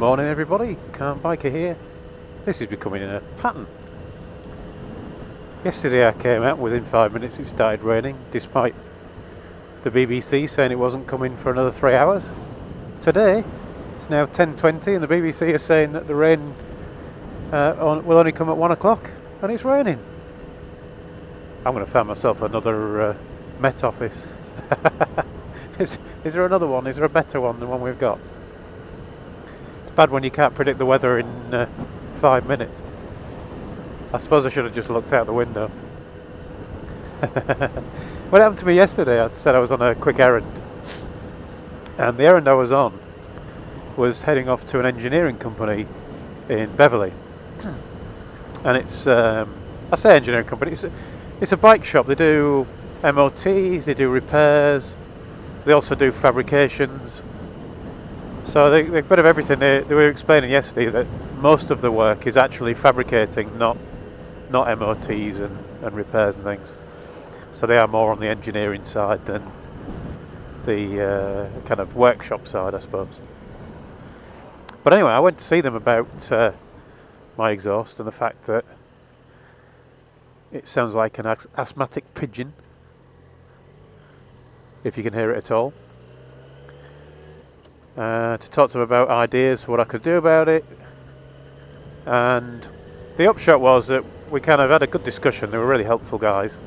morning everybody, Calm Biker here. This is becoming a pattern. Yesterday I came out, within 5 minutes it started raining, despite the BBC saying it wasn't coming for another 3 hours. Today, it's now 10:20 and the BBC is saying that the rain will only come at 1 o'clock and it's raining. I'm going to find myself another Met Office. Is there another one? Is there a better one than one we've got? It's bad when you can't predict the weather in 5 minutes. I suppose I should have just looked out the window. What happened to me yesterday, I said I was on a quick errand. And the errand I was on was heading off to an engineering company in Beverley. And it's, I say engineering company, it's a bike shop. They do MOTs, they do repairs, they also do fabrications. So they a bit of everything. They were explaining yesterday that most of the work is actually fabricating, not MOTs and repairs and things. So they are more on the engineering side than the kind of workshop side, I suppose. But anyway, I went to see them about my exhaust and the fact that it sounds like an asthmatic pigeon, if you can hear it at all. To talk to them about ideas for what I could do about it. And the upshot was that we kind of had a good discussion. They were really helpful guys.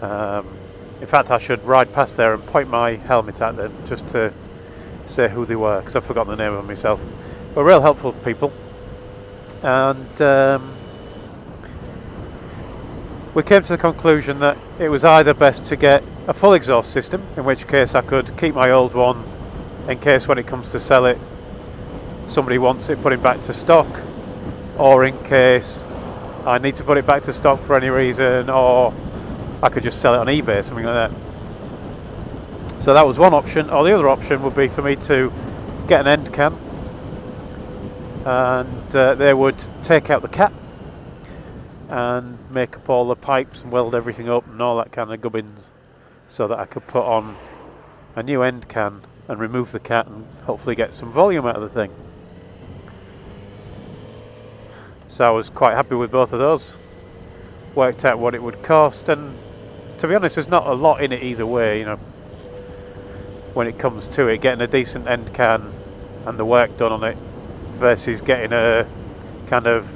In fact, I should ride past there and point my helmet at them just to say who they were, because I've forgotten the name of them myself. But real helpful people. And we came to the conclusion that it was either best to get a full exhaust system, in which case I could keep my old one in case when it comes to sell it somebody wants it put it back to stock, or in case I need to put it back to stock for any reason, or I could just sell it on eBay, something like that. So that was one option. Or the other option would be for me to get an end can, and they would take out the cap and make up all the pipes and weld everything up and all that kind of gubbins, so that I could put on a new end can and remove the cat and hopefully get some volume out of the thing. So I was quite happy with both of those. Worked out what it would cost, and to be honest, there's not a lot in it either way, you know. When it comes to it, getting a decent end can and the work done on it versus getting a kind of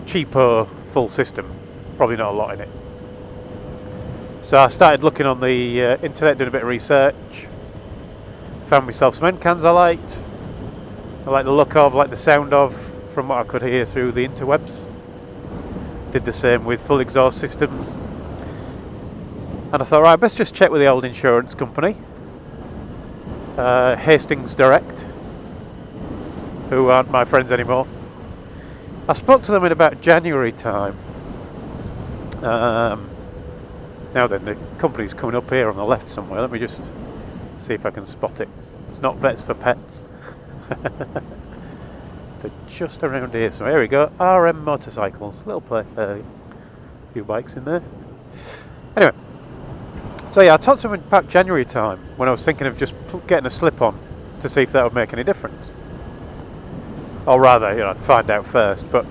cheaper full system, probably not a lot in it. So I started looking on the internet, doing a bit of research, found myself some end cans I liked. I like the look of, like the sound of, from what I could hear through the interwebs. Did the same with full exhaust systems. And I thought, right, best just check with the old insurance company, Hastings Direct, who aren't my friends anymore. I spoke to them in about January time. Now then, the company's coming up here on the left somewhere. Let me just see if I can spot it. It's not Vets for Pets. They're just around here. So here we go. RM Motorcycles. Little place there. A few bikes in there. Anyway. So yeah, I talked to them in about January time when I was thinking of just getting a slip-on to see if that would make any difference. Or rather, you know, I'd find out first. But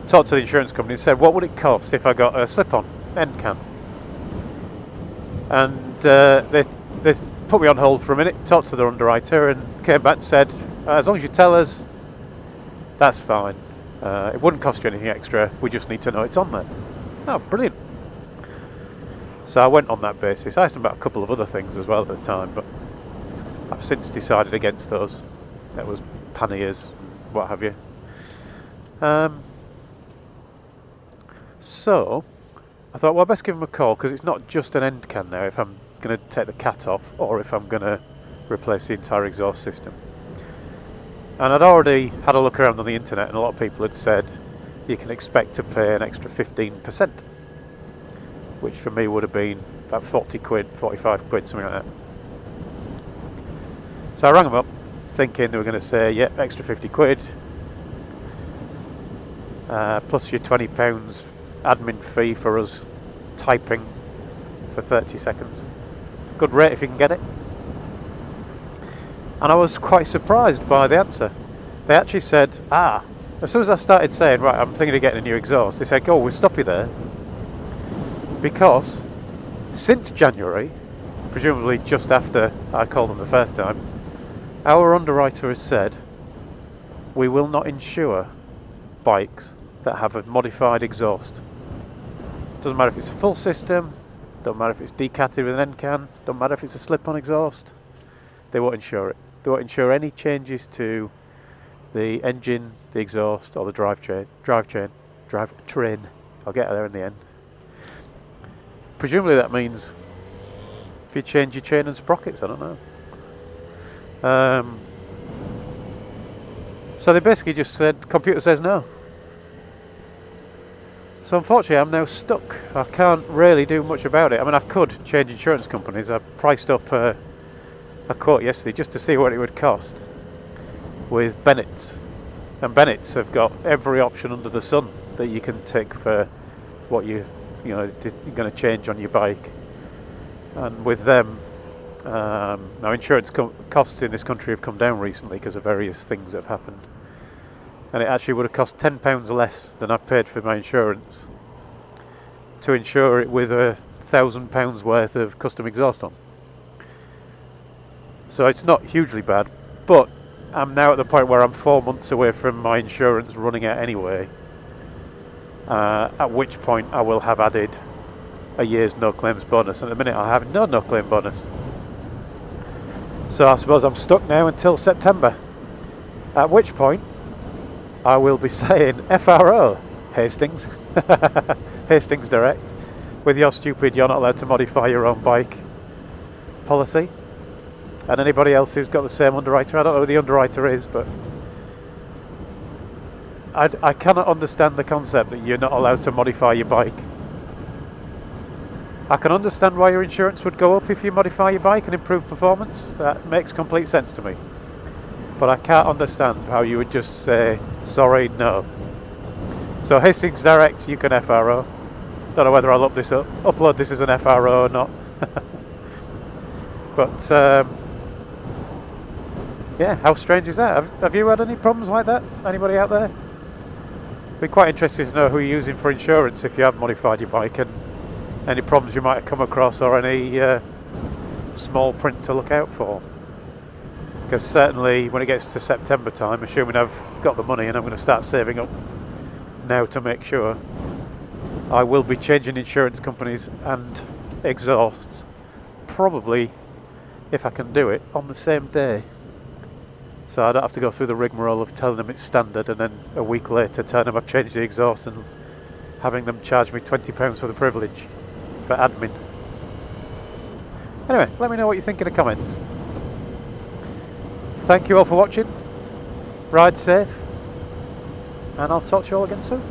talked to the insurance company and said, what would it cost if I got a slip-on end can? And they put me on hold for a minute, talked to their underwriter, and came back and said, as long as you tell us, that's fine. It wouldn't cost you anything extra. We just need to know it's on there. Oh, brilliant. So I went on that basis. I asked them about a couple of other things as well at the time, but I've since decided against those. That was panniers, what have you. So I thought, well, I best give them a call, because it's not just an end can now if I'm going to take the cat off or if I'm going to replace the entire exhaust system. And I'd already had a look around on the internet, and a lot of people had said you can expect to pay an extra 15%, which for me would have been about 40 quid, 45 quid, something like that. So I rang them up thinking they were going to say, yeah, extra 50 quid, plus your £20 admin fee for us typing for 30 seconds. Good rate if you can get it. And I was quite surprised by the answer. They actually said, as soon as I started saying, right, I'm thinking of getting a new exhaust, they said, go, we'll stop you there. Because since January, presumably just after I called them the first time, our underwriter has said, we will not insure bikes that have a modified exhaust. Doesn't matter if it's a full system, don't matter if it's decatted with an end can, don't matter if it's a slip-on exhaust, they won't insure it. They won't insure any changes to the engine, the exhaust, or the drivetrain. I'll get there in the end. Presumably that means if you change your chain and sprockets, I don't know. So they basically just said, computer says no. So unfortunately I'm now stuck. I can't really do much about it. I mean, I could change insurance companies. I priced up a quote yesterday just to see what it would cost with Bennett's, and Bennett's have got every option under the sun that you can take for what you're going to change on your bike. And with them, now insurance costs in this country have come down recently because of various things that have happened, and it actually would have cost £10 less than I paid for my insurance to insure it with £1,000 worth of custom exhaust on. So it's not hugely bad, but I'm now at the point where I'm 4 months away from my insurance running out anyway, at which point I will have added a year's no claims bonus. And at the minute I have no claim bonus. So I suppose I'm stuck now until September, at which point I will be saying FRO, Hastings, Hastings Direct, with your stupid you're not allowed to modify your own bike policy. And anybody else who's got the same underwriter. I don't know who the underwriter is, but I cannot understand the concept that you're not allowed to modify your bike. I can understand why your insurance would go up if you modify your bike and improve performance. That makes complete sense to me. But I can't understand how you would just say, sorry, no. So Hastings Direct, you can FRO. Don't know whether I'll upload this as an FRO or not. But yeah, how strange is that? Have you had any problems like that? Anybody out there? Be quite interested to know who you're using for insurance if you have modified your bike, and any problems you might have come across, or any small print to look out for. Because certainly when it gets to September time, assuming I've got the money and I'm going to start saving up now to make sure, I will be changing insurance companies and exhausts, probably, if I can do it, on the same day. So I don't have to go through the rigmarole of telling them it's standard and then a week later telling them I've changed the exhaust and having them charge me £20 for the privilege for admin. Anyway, let me know what you think in the comments. Thank you all for watching. Ride safe, and I'll talk to you all again soon.